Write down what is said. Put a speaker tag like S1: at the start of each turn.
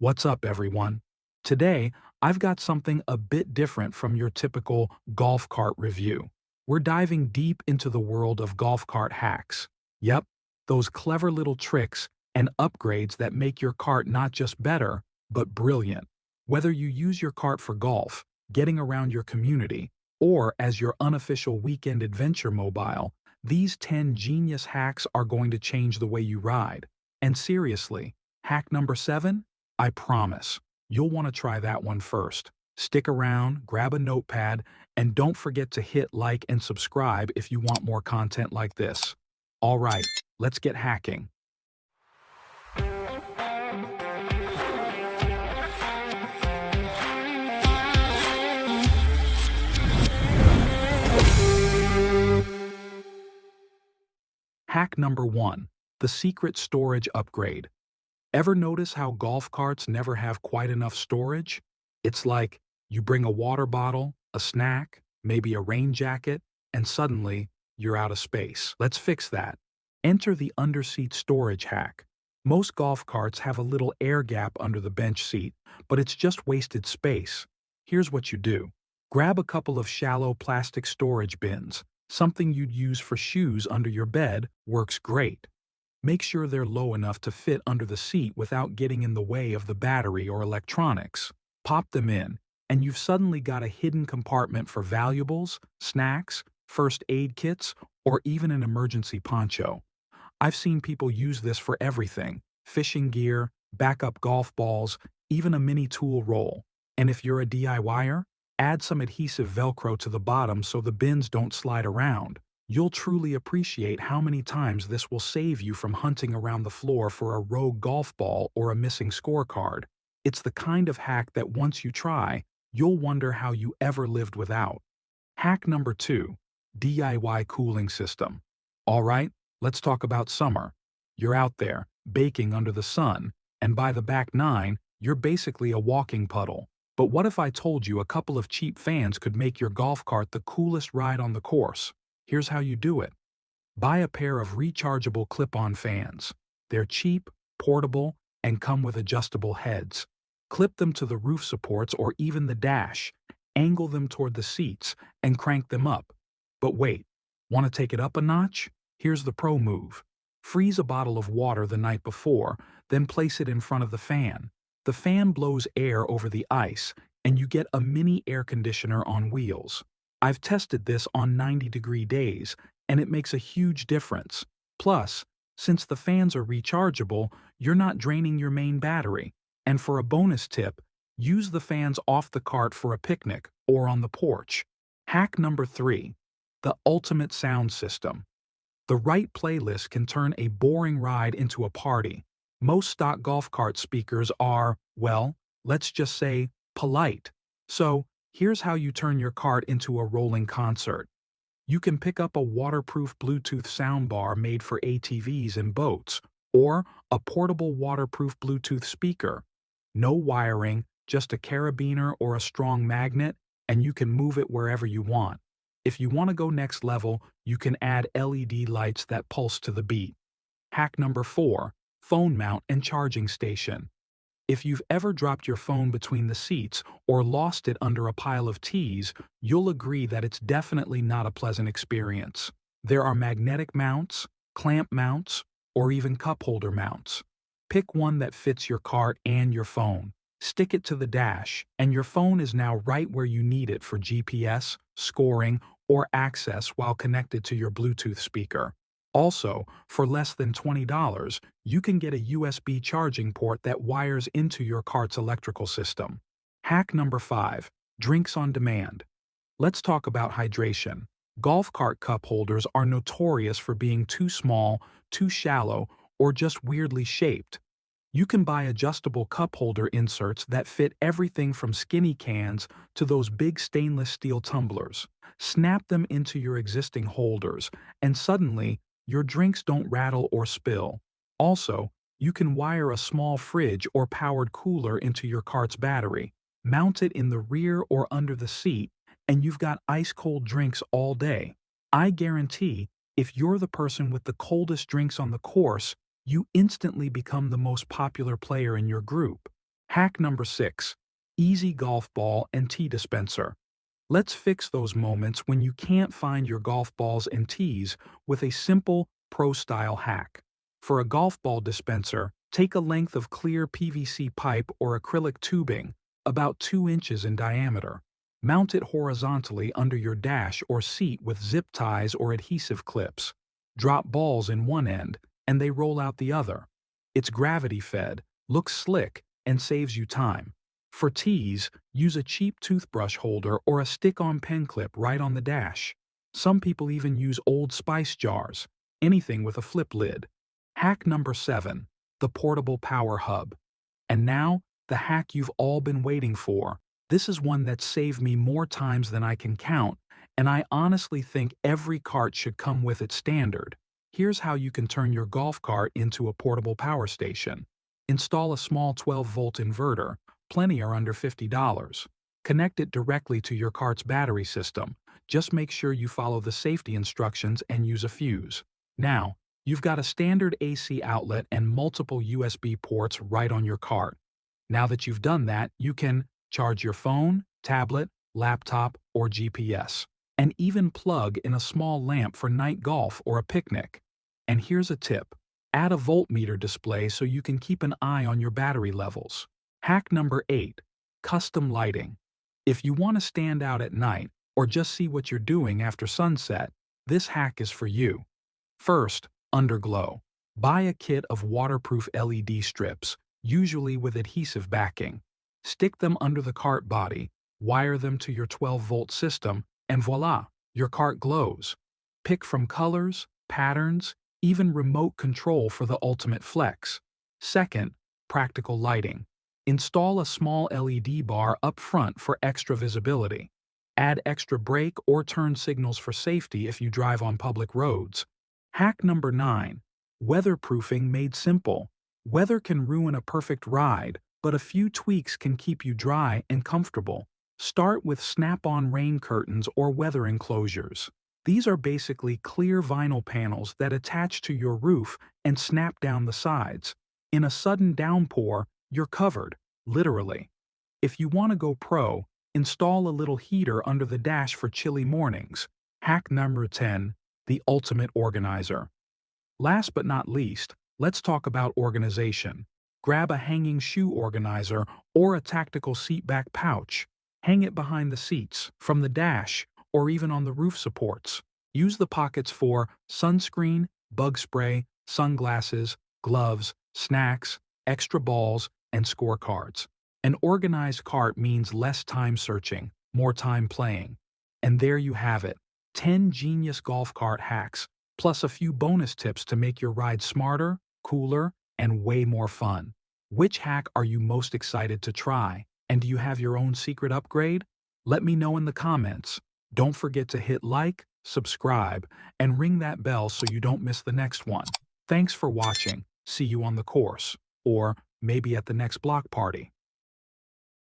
S1: What's up, everyone? Today, I've got something a bit different from your typical golf cart review. We're diving deep into the world of golf cart hacks. Yep, those clever little tricks and upgrades that make your cart not just better, but brilliant. Whether you use your cart for golf, getting around your community, or as your unofficial weekend adventure mobile, these 10 genius hacks are going to change the way you ride. And seriously, hack number 7? I promise, you'll want to try that one first. Stick around, grab a notepad, and don't forget to hit like and subscribe if you want more content like this. All right, let's get hacking. Hack number 1, the secret storage upgrade. Ever notice how golf carts never have quite enough storage? It's like you bring a water bottle, a snack, maybe a rain jacket, and suddenly you're out of space. Let's fix that. Enter the underseat storage hack. Most golf carts have a little air gap under the bench seat, but it's just wasted space. Here's what you do. Grab a couple of shallow plastic storage bins. Something you'd use for shoes under your bed works great. Make sure they're low enough to fit under the seat without getting in the way of the battery or electronics. Pop them in, and you've suddenly got a hidden compartment for valuables, snacks, first aid kits, or even an emergency poncho. I've seen people use this for everything: fishing gear, backup golf balls, even a mini tool roll. And if you're a DIYer, add some adhesive Velcro to the bottom so the bins don't slide around. You'll truly appreciate how many times this will save you from hunting around the floor for a rogue golf ball or a missing scorecard. It's the kind of hack that once you try, you'll wonder how you ever lived without. Hack number 2, DIY cooling system. All right, let's talk about summer. You're out there, baking under the sun, and by the back 9, you're basically a walking puddle. But what if I told you a couple of cheap fans could make your golf cart the coolest ride on the course? Here's how you do it. Buy a pair of rechargeable clip-on fans. They're cheap, portable, and come with adjustable heads. Clip them to the roof supports or even the dash, angle them toward the seats, and crank them up. But wait, want to take it up a notch? Here's the pro move. Freeze a bottle of water the night before, then place it in front of the fan. The fan blows air over the ice, and you get a mini air conditioner on wheels. I've tested this on 90-degree days, and it makes a huge difference. Plus, since the fans are rechargeable, you're not draining your main battery. And for a bonus tip, use the fans off the cart for a picnic or on the porch. Hack number 3, the ultimate sound system. The right playlist can turn a boring ride into a party. Most stock golf cart speakers are, well, let's just say, polite. So, here's how you turn your cart into a rolling concert. You can pick up a waterproof Bluetooth soundbar made for ATVs and boats, or a portable waterproof Bluetooth speaker. No wiring, just a carabiner or a strong magnet, and you can move it wherever you want. If you want to go next level, you can add LED lights that pulse to the beat. Hack number 4, phone mount and charging station. If you've ever dropped your phone between the seats or lost it under a pile of teas, you'll agree that it's definitely not a pleasant experience. There are magnetic mounts, clamp mounts, or even cup holder mounts. Pick one that fits your cart and your phone. Stick it to the dash, and your phone is now right where you need it for GPS, scoring, or access while connected to your Bluetooth speaker. Also, for less than $20, you can get a USB charging port that wires into your cart's electrical system. Hack number 5, drinks on demand. Let's talk about hydration. Golf cart cup holders are notorious for being too small, too shallow, or just weirdly shaped. You can buy adjustable cup holder inserts that fit everything from skinny cans to those big stainless steel tumblers. Snap them into your existing holders, and suddenly, your drinks don't rattle or spill. Also, you can wire a small fridge or powered cooler into your cart's battery, mount it in the rear or under the seat, and you've got ice-cold drinks all day. I guarantee, if you're the person with the coldest drinks on the course, you instantly become the most popular player in your group. Hack number 6. Easy golf ball and tee dispenser. Let's fix those moments when you can't find your golf balls and tees with a simple, pro-style hack. For a golf ball dispenser, take a length of clear PVC pipe or acrylic tubing, about 2 inches in diameter. Mount it horizontally under your dash or seat with zip ties or adhesive clips. Drop balls in one end, and they roll out the other. It's gravity-fed, looks slick, and saves you time. For tees, use a cheap toothbrush holder or a stick-on pen clip right on the dash. Some people even use Old Spice jars, anything with a flip lid. Hack number 7. The portable power hub. And now, the hack you've all been waiting for. This is one that saved me more times than I can count, and I honestly think every cart should come with it standard. Here's how you can turn your golf cart into a portable power station. Install a small 12-volt inverter. Plenty are under $50. Connect it directly to your cart's battery system. Just make sure you follow the safety instructions and use a fuse. Now, you've got a standard AC outlet and multiple USB ports right on your cart. Now that you've done that, you can charge your phone, tablet, laptop, or GPS, and even plug in a small lamp for night golf or a picnic. And here's a tip. Add a voltmeter display so you can keep an eye on your battery levels. Hack number 8. Custom lighting. If you want to stand out at night or just see what you're doing after sunset, this hack is for you. First, underglow. Buy a kit of waterproof LED strips, usually with adhesive backing. Stick them under the cart body, wire them to your 12-volt system, and voila, your cart glows. Pick from colors, patterns, even remote control for the ultimate flex. Second, practical lighting. Install a small LED bar up front for extra visibility. Add extra brake or turn signals for safety if you drive on public roads. Hack number 9. Weatherproofing made simple. Weather can ruin a perfect ride, but a few tweaks can keep you dry and comfortable. Start with snap-on rain curtains or weather enclosures. These are basically clear vinyl panels that attach to your roof and snap down the sides. In a sudden downpour, you're covered, literally. If you want to go pro, install a little heater under the dash for chilly mornings. Hack number 10. The ultimate organizer. Last but not least, let's talk about organization. Grab a hanging shoe organizer or a tactical seatback pouch. Hang it behind the seats, from the dash, or even on the roof supports. Use the pockets for sunscreen, bug spray, sunglasses, gloves, snacks, extra balls, and scorecards. An organized cart means less time searching, more time playing. And there you have it, 10 genius golf cart hacks, plus a few bonus tips to make your ride smarter, cooler, and way more fun. Which hack are you most excited to try? And do you have your own secret upgrade? Let me know in the comments. Don't forget to hit like, subscribe, and ring that bell so you don't miss the next one. Thanks for watching. See you on the course, or maybe at the next block party.